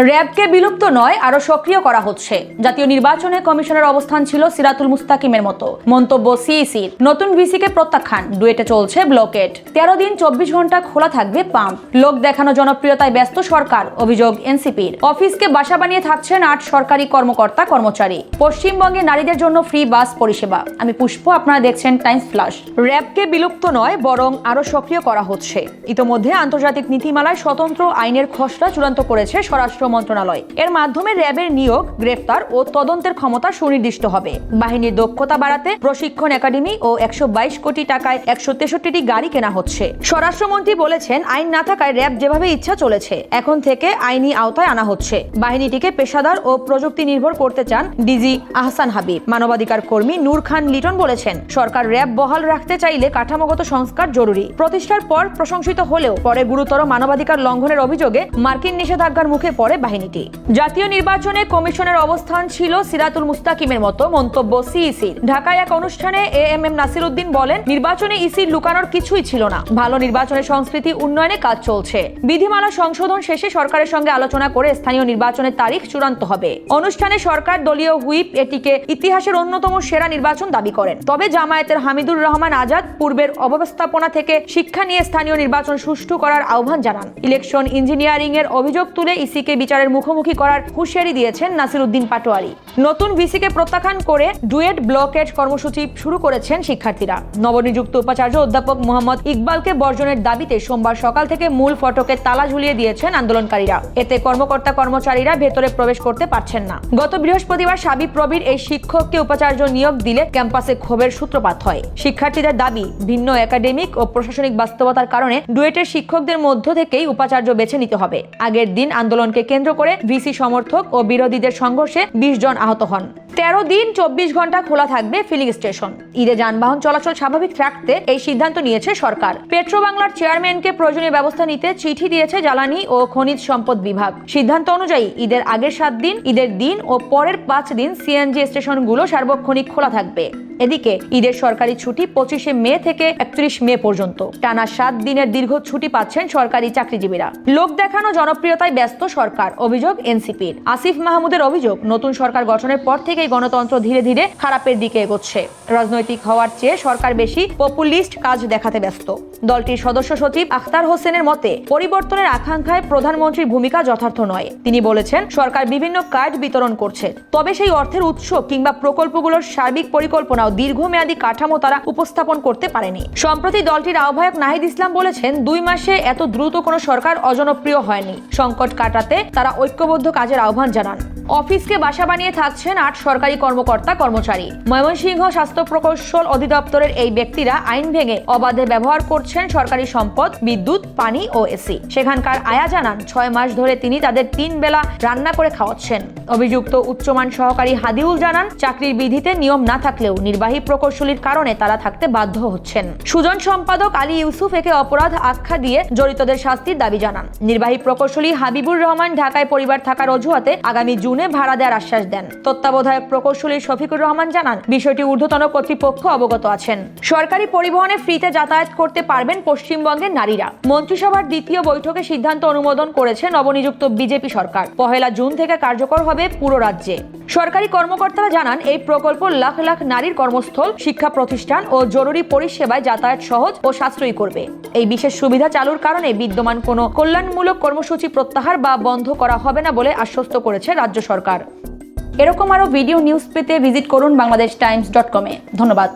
র্যাবকে বিলুপ্ত নয়, আরো সক্রিয় করা হচ্ছে। জাতীয় নির্বাচনে কমিশনের অবস্থান ছিল সিরাতুল মুস্তাকিমের মতো। মন্তব্য সিইসির। নতুন ভিসিকে প্রত্যাখ্যান, ডুয়েটে চলছে ব্লকেড। 13 দিন 24 ঘন্টা খোলা থাকবে পাম্প। লোক দেখানো জনপ্রিয়তায় ব্যস্ত সরকার, অভিযোগ এনসিপির। অফিসকে বাসা বানিয়ে থাকছেন 8 সরকারি কর্মকর্তা কর্মচারী। পশ্চিমবঙ্গে নারীদের জন্য ফ্রি বাস পরিষেবা। আমি পুষ্প, আপনারা দেখছেন টাইমস ফ্ল্যাশ। র্যাবকে বিলুপ্ত নয়, বরং আরো সক্রিয় করা হচ্ছে। ইতোমধ্যে আন্তর্জাতিক নীতিমালায় স্বতন্ত্র আইনের খসড়া চূড়ান্ত করেছে স্বরাষ্ট্র মন্ত্রণালয়। এর মাধ্যমে র্যাবের নিয়োগ, গ্রেফতার ও তদন্তের ক্ষমতা সুনির্দিষ্ট হবে। বাহিনীর দক্ষতা বাড়াতে প্রশিক্ষণ একাডেমি ও 122 কোটি টাকায় 163টি গাড়ি কেনা হচ্ছে। স্বরাষ্ট্রমন্ত্রী বলেছেন, আইন না থাকায় র্যাব যেভাবে ইচ্ছা চলেছে। এখন থেকে আইনি আওতায় আনা হচ্ছে। বাহিনীটিকে পেশাদার ও প্রযুক্তি নির্ভর করতে চান ডিজি আহসান হাবিব। মানবাধিকার কর্মী নূর খান লিটন বলেছেন, সরকার র্যাব বহাল রাখতে চাইলে কাঠামোগত সংস্কার জরুরি। প্রতিষ্ঠার পর প্রশংসিত হলেও পরে গুরুতর মানবাধিকার লঙ্ঘনের অভিযোগে মার্কিন নিষেধাজ্ঞার মুখে পড়ে বাহিনীটি। জাতীয় নির্বাচনে কমিশনের অবস্থান ছিল সিরাতুল মুস্তাকিমের মতো, মন্তব্য সিইসির। ঢাকায় এক অনুষ্ঠানে এএমএম নাসির উদ্দিন বলেন, নির্বাচনে ইসির লুকানোর কিছুই ছিল না। ভালো নির্বাচনের সংস্কৃতি উন্নয়নে কাজ চলছে। বিধিমালা সংশোধন শেষে সরকারের সঙ্গে আলোচনা করে স্থানীয় নির্বাচনের তারিখ চূড়ান্ত হবে। অনুষ্ঠানে সরকার দলীয় হুইপ এটিকে ইতিহাসের অন্যতম সেরা নির্বাচন দাবি করেন। তবে জামায়াতের হামিদুর রহমান আজাদ পূর্বের অব্যবস্থাপনা থেকে শিক্ষা নিয়ে স্থানীয় নির্বাচন সুষ্ঠু করার আহ্বান জানান। ইলেকশন ইঞ্জিনিয়ারিং এর অভিযোগ তুলে ইসিকে বিচারের মুখোমুখি করার হুঁশিয়ারি দিয়েছেন নাসির উদ্দিন পাটোয়ারি। নতুন ভিসিকে প্রত্যাখ্যান করে ডুয়েট ব্লকেড কর্মসূচি শুরু করেছেন শিক্ষার্থীরা। নবনিযুক্ত উপাচার্য অধ্যাপক মোহাম্মদ ইকবালকে বর্জনের দাবিতে সোমবার সকাল থেকে মূল ফটকে তালা ঝুলিয়ে দিয়েছেন আন্দোলনকারীরা। এতে কর্মকর্তা কর্মচারীরা ভেতরে প্রবেশ করতে পারছেন না। গত বৃহস্পতিবার শাবিপ্রবির এই শিক্ষককে উপাচার্য নিয়োগ দিলে ক্যাম্পাসে ক্ষোভের সূত্রপাত হয়। শিক্ষার্থীদের দাবি, ভিন্ন একাডেমিক ও প্রশাসনিক বাস্তবতার কারণে ডুয়েটের শিক্ষকদের মধ্য থেকেই উপাচার্য বেছে নিতে হবে। আগের দিন আন্দোলনকে কেন্দ্র করে ভিসি সমর্থক ও বিরোধীদের সংঘর্ষে 20 জন আহত হন। 13 দিন 24 ঘন্টা খোলা থাকবে ফিলিং স্টেশন। ঈদে যানবাহন চলাচল স্বাভাবিক রাখতে এই সিদ্ধান্ত নিয়েছে সরকার। পেট্রো বাংলার চেয়ারম্যানকে প্রয়োজনীয় ব্যবস্থা নিতে চিঠি দিয়েছে জ্বালানি ও খনিজ সম্পদ বিভাগ। সিদ্ধান্ত অনুযায়ী ঈদের আগের 7 দিন, ঈদের দিন ও পরের 5 দিন সিএনজি স্টেশনগুলো সার্বক্ষণিক খোলা থাকবে। এদিকে ঈদের সরকারি ছুটি 25 মে থেকে 31 মে পর্যন্ত। টানা 7 দিনের দীর্ঘ ছুটি পাচ্ছেন সরকারি চাকরিজীবীরা। লোক দেখানো জনপ্রিয়তায় ব্যস্ত সরকার, অভিযোগ এনসিপির। আসিফ মাহমুদের অভিযোগ, নতুন সরকার গঠনের পর থেকেই গণতন্ত্র ধীরে ধীরে খারাপের দিকে এগোচ্ছে। রাজনৈতিক হওয়ার চেয়ে সরকার বেশি পপুলিস্ট কাজ দেখাতে ব্যস্ত। দলটির সদস্য সচিব আখতার হোসেনের মতে, পরিবর্তনের আকাঙ্ক্ষায় প্রধানমন্ত্রীর ভূমিকা যথার্থ নয়। তিনি বলেছেন, সরকার বিভিন্ন কার্ড বিতরণ করছে, তবে সেই অর্থের উৎস কিংবা প্রকল্পগুলোর সার্বিক পরিকল্পনা দীর্ঘমেয়াদী কাঠামো তারা উপস্থাপন করতে পারেনি। সম্প্রতি দলটির আহ্বায়ক নাহিদ ইসলাম বলেছেন, 2 মাসে এত দ্রুত কোনো সরকার অজনপ্রিয় হয়নি। সংকট কাটাতে তারা ঐক্যবদ্ধ কাজের আহ্বান জানান। অফিসকে বাসা বানিয়ে থাকছেন 8 সরকারি কর্মকর্তা কর্মচারী। ময়মনসিংহ স্বাস্থ্য প্রকৌশল অধিদপ্তরের এই ব্যক্তিরা আইন ভেঙে অবাধে ব্যবহার করছেন সরকারি সম্পদ, বিদ্যুৎ, পানি ও এসি। সেখানকার আয়া জানান, 6 মাস ধরে তিনি তাদের 3 বেলা রান্না করে খাওয়াচ্ছেন। অভিযুক্ত উচ্চমান সহকারী হাদিউল জানান, চাকরির বিধিতে নিয়ম না থাকলেও নির্বাহী প্রকৌশলীর কারণে তারা থাকতে বাধ্য হচ্ছেন। সুজন সম্পাদক আলী ইউসুফ একে অপরাধ আখ্যা দিয়ে জড়িতদের শাস্তির দাবি জানান। নির্বাহী প্রকৌশলী হাবিবুর রহমান ঢাকায় পরিবার থাকার অজুহাতে আগামী জুনে ভাড়া দেওয়ার আশ্বাস দেন। তত্ত্বাবধায়ক প্রকৌশলী শফিকুর রহমান জানান, বিষয়টি ঊর্ধ্বতন কর্তৃপক্ষ অবগত আছেন। সরকারি পরিবহনে ফ্রিতে যাতায়াত করতে পারবেন পশ্চিমবঙ্গের নারীরা। মন্ত্রিসভার দ্বিতীয় বৈঠকে সিদ্ধান্ত অনুমোদন করেছে নবনিযুক্ত বিজেপি সরকার। 1 জুন থেকে কার্যকর হবে পুরো রাজ্যে। সরকারি কর্মকর্তারা জানান, এই প্রকল্প লাখ লাখ নারীর কর্মস্থল, শিক্ষা প্রতিষ্ঠান ও জরুরি পরিষেবায় যাতায়াত সহজ ও সাশ্রয়ী করবে। এই বিশেষ সুবিধা চালুর কারণে বিদ্যমান কোনো কল্যাণমূলক কর্মসূচি প্রত্যাহার বা বন্ধ করা হবে না বলে আশ্বস্ত করেছে রাজ্য সরকার। এরকম আরো ভিডিও নিউজ পেতে ভিজিট করুন bangladeshtimes.com-এ। ধন্যবাদ।